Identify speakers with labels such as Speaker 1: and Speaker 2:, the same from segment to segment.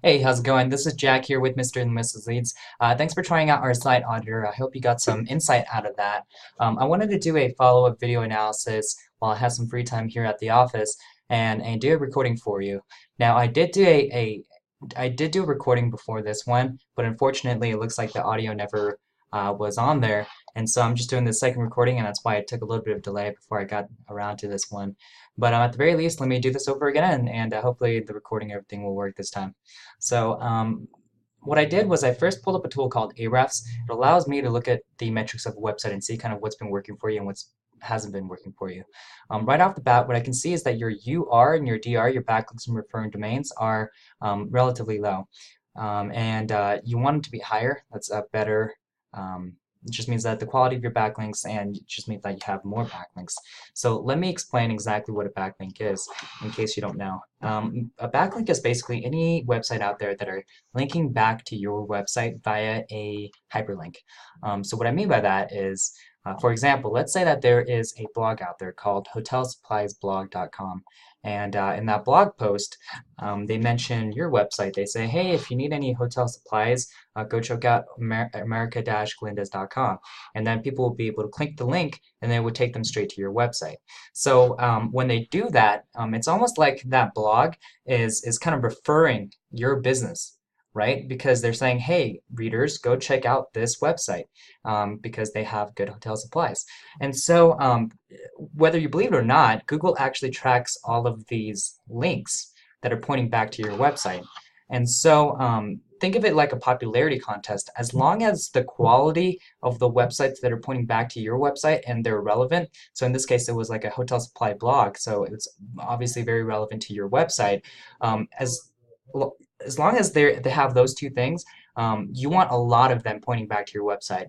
Speaker 1: Hey, how's it going? This is Jack here with Mr. and Mrs. Leads. Thanks for trying out our site auditor. I hope you got some insight out of that. I wanted to do a follow-up video analysis while I have some free time here at the office and do a recording for you. Now, I did do a recording before this one, but unfortunately, it looks like the audio never was on there, and so I'm just doing the second recording, and that's why it took a little bit of delay before I got around to this one. But at the very least, let me do this over again, and hopefully the recording everything will work this time. So what I did was I first pulled up a tool called Ahrefs. It allows me to look at the metrics of a website and see kind of what's been working for you and what's hasn't been working for you. Right off the bat, what I can see is that your UR and your DR, your backlinks and referring domains, are relatively low. You want them to be higher. That's a better it just means that the quality of your backlinks, and it just means that you have more backlinks. So let me explain exactly what a backlink is, in case you don't know. A backlink is basically any website out there that are linking back to your website via a hyperlink. So what I mean by that is, for example, let's say that there is a blog out there called hotelsuppliesblog.com. And in that blog post, they mention your website. They say, hey, if you need any hotel supplies, go check out america-galindez.com. And then people will be able to click the link and then it would take them straight to your website. So when they do that, it's almost like that blog is kind of referring your business, right? Because they're saying, hey, readers, go check out this website because they have good hotel supplies. And so whether you believe it or not, Google actually tracks all of these links that are pointing back to your website. And so think of it like a popularity contest. As long as the quality of the websites that are pointing back to your website and they're relevant, so in this case it was like a hotel supply blog, so it's obviously very relevant to your website. As long as they have those two things, you want a lot of them pointing back to your website.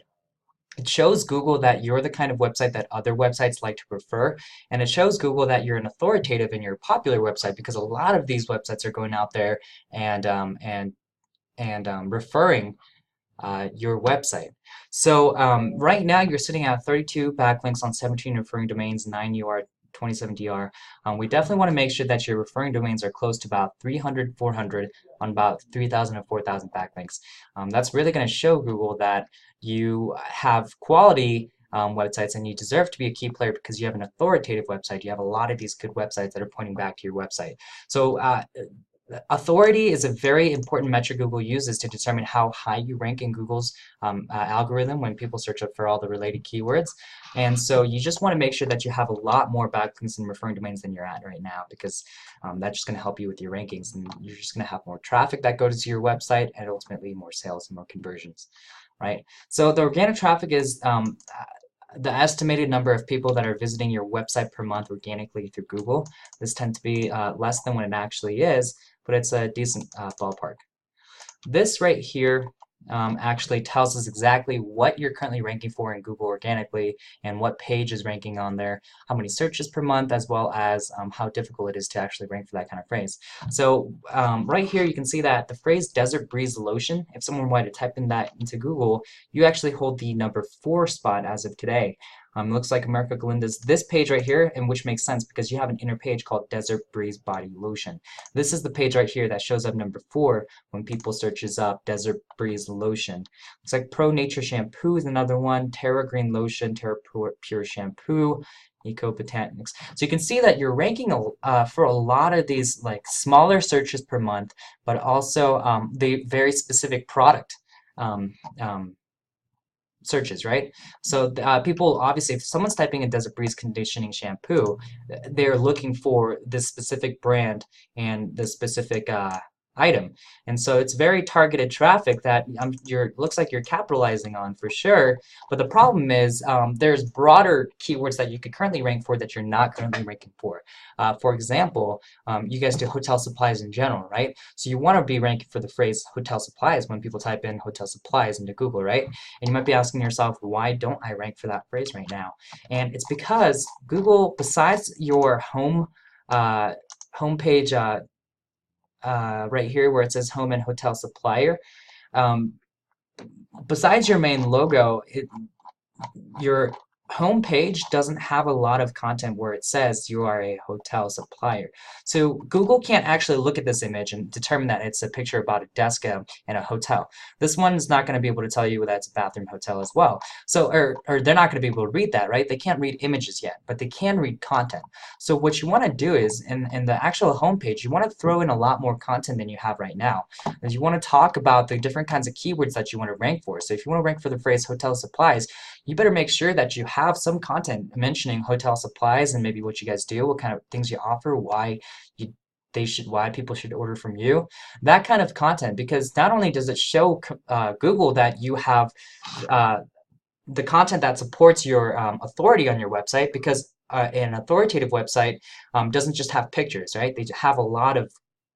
Speaker 1: It shows Google that you're the kind of website that other websites like to prefer, and it shows Google that you're an authoritative and you're a popular website because a lot of these websites are going out there and referring your website. So right now you're sitting at 32 backlinks on 17 referring domains, 9 UR, 27 DR. We definitely want to make sure that your referring domains are close to about 300, 400 on about 3,000 or 4,000 backlinks. That's really going to show Google that you have quality websites and you deserve to be a key player because you have an authoritative website. You have a lot of these good websites that are pointing back to your website. So authority is a very important metric Google uses to determine how high you rank in Google's algorithm when people search up for all the related keywords. And so you just want to make sure that you have a lot more backlinks and referring domains than you're at right now, because that's just going to help you with your rankings, and you're just going to have more traffic that goes to your website and ultimately more sales and more conversions, right? So the organic traffic is the estimated number of people that are visiting your website per month organically through Google. This tends to be less than what it actually is, but it's a decent ballpark. This right here actually tells us exactly what you're currently ranking for in Google organically and what page is ranking on there, how many searches per month, as well as how difficult it is to actually rank for that kind of phrase. So right here you can see that the phrase desert breeze lotion, if someone wanted to type in that into Google, you actually hold the number 4 spot as of today. Looks like America Galindez, this page right here, and which makes sense because you have an inner page called Desert Breeze Body Lotion. This is the page right here that shows up number 4 when people searches up Desert Breeze Lotion. Looks like Pro Nature Shampoo is another one, Terra Green Lotion, Terra Pure Shampoo, Eco Botanics. So you can see that you're ranking for a lot of these like smaller searches per month, but also the very specific product searches, right? So people, obviously, if someone's typing in Desert Breeze conditioning shampoo, they're looking for this specific brand and the specific item. And so it's very targeted traffic that looks like you're capitalizing on for sure. But the problem is there's broader keywords that you could currently rank for that you're not currently ranking for. For example, you guys do hotel supplies in general, right? So you want to be ranking for the phrase hotel supplies when people type in hotel supplies into Google, right? And you might be asking yourself, why don't I rank for that phrase right now? And it's because Google, besides your homepage right here where it says home and hotel supplier, besides your main logo, your homepage doesn't have a lot of content where it says you are a hotel supplier. So Google can't actually look at this image and determine that it's a picture about a desk in a hotel. This one's not going to be able to tell you that it's a bathroom hotel as well. So, or they're not going to be able to read that, right? They can't read images yet, but they can read content. So what you want to do is in the actual homepage, you want to throw in a lot more content than you have right now. Is you want to talk about the different kinds of keywords that you want to rank for. So if you want to rank for the phrase hotel supplies, you better make sure that you have some content mentioning hotel supplies and maybe what you guys do, what kind of things you offer, you why people should order from you, that kind of content. Because not only does it show Google that you have uh, the content that supports your authority on your website, because an authoritative website doesn't just have pictures, right? They have a lot of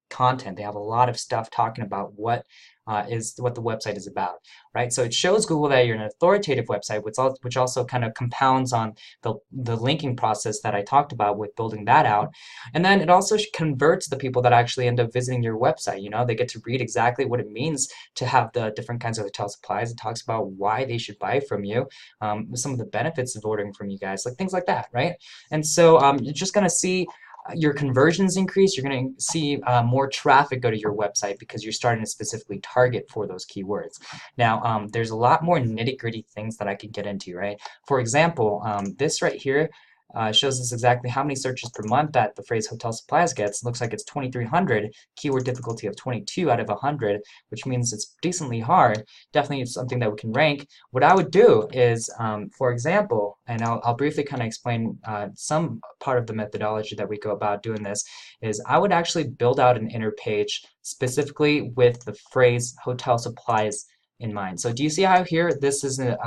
Speaker 1: content. They have a lot of stuff talking about what the website is about, right? So it shows Google that you're an authoritative website, which also kind of compounds on the linking process that I talked about with building that out. And then it also converts the people that actually end up visiting your website. You know, they get to read exactly what it means to have the different kinds of hotel supplies. It talks about why they should buy from you, some of the benefits of ordering from you guys, like things like that, right? And so you're just gonna see your conversions increase. You're going to see more traffic go to your website because you're starting to specifically target for those keywords. Now, there's a lot more nitty-gritty things that I could get into, right? For example, this right here shows us exactly how many searches per month that the phrase hotel supplies gets. It looks like it's 2,300, keyword difficulty of 22 out of 100, which means it's decently hard. Definitely something that we can rank. What I would do is, for example, and I'll briefly kind of explain some part of the methodology that we go about doing this, is I would actually build out an inner page specifically with the phrase hotel supplies in mind. So do you see how here this is an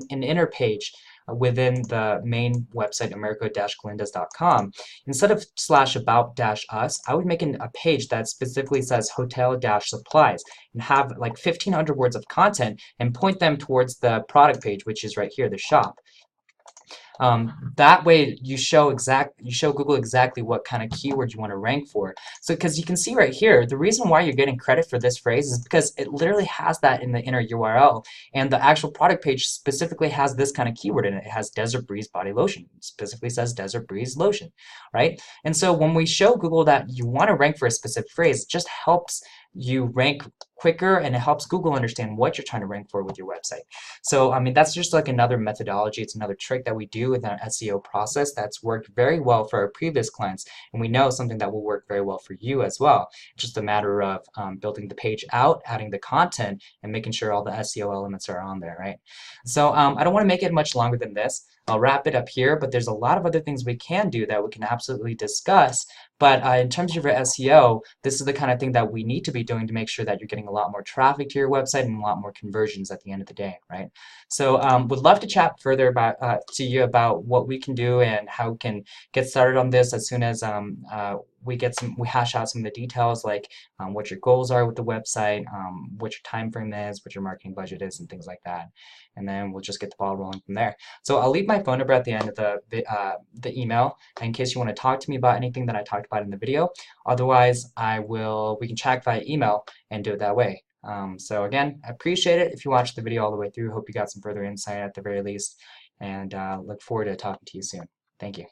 Speaker 1: inner page within the main website, americo-galindez.com? Instead of /about-us, I would make a page that specifically says hotel-supplies and have like 1,500 words of content and point them towards the product page, which is right here, the shop. That way you show Google exactly what kind of keyword you want to rank for. So because you can see right here, the reason why you're getting credit for this phrase is because it literally has that in the inner URL, and the actual product page specifically has this kind of keyword in it. It has Desert Breeze body lotion. It specifically says Desert Breeze lotion, right? And so when we show Google that you want to rank for a specific phrase, it just helps you rank quicker, and it helps Google understand what you're trying to rank for with your website. So, I mean, that's just like another methodology. It's another trick that we do with our SEO process that's worked very well for our previous clients. And we know something that will work very well for you as well. It's just a matter of building the page out, adding the content, and making sure all the SEO elements are on there, right? So I don't want to make it much longer than this. I'll wrap it up here, but there's a lot of other things we can do that we can absolutely discuss. But in terms of your SEO, this is the kind of thing that we need to be doing to make sure that you're getting a lot more traffic to your website and a lot more conversions at the end of the day, right? So would love to chat further about to you about what we can do and how we can get started on this as soon as we hash out some of the details, like what your goals are with the website, what your time frame is, what your marketing budget is, and things like that. And then we'll just get the ball rolling from there. So I'll leave my phone number at the end of the email in case you want to talk to me about anything that I talked about in the video. Otherwise, we can chat via email and do it that way. So again, I appreciate it if you watched the video all the way through. Hope you got some further insight at the very least, and look forward to talking to you soon. Thank you.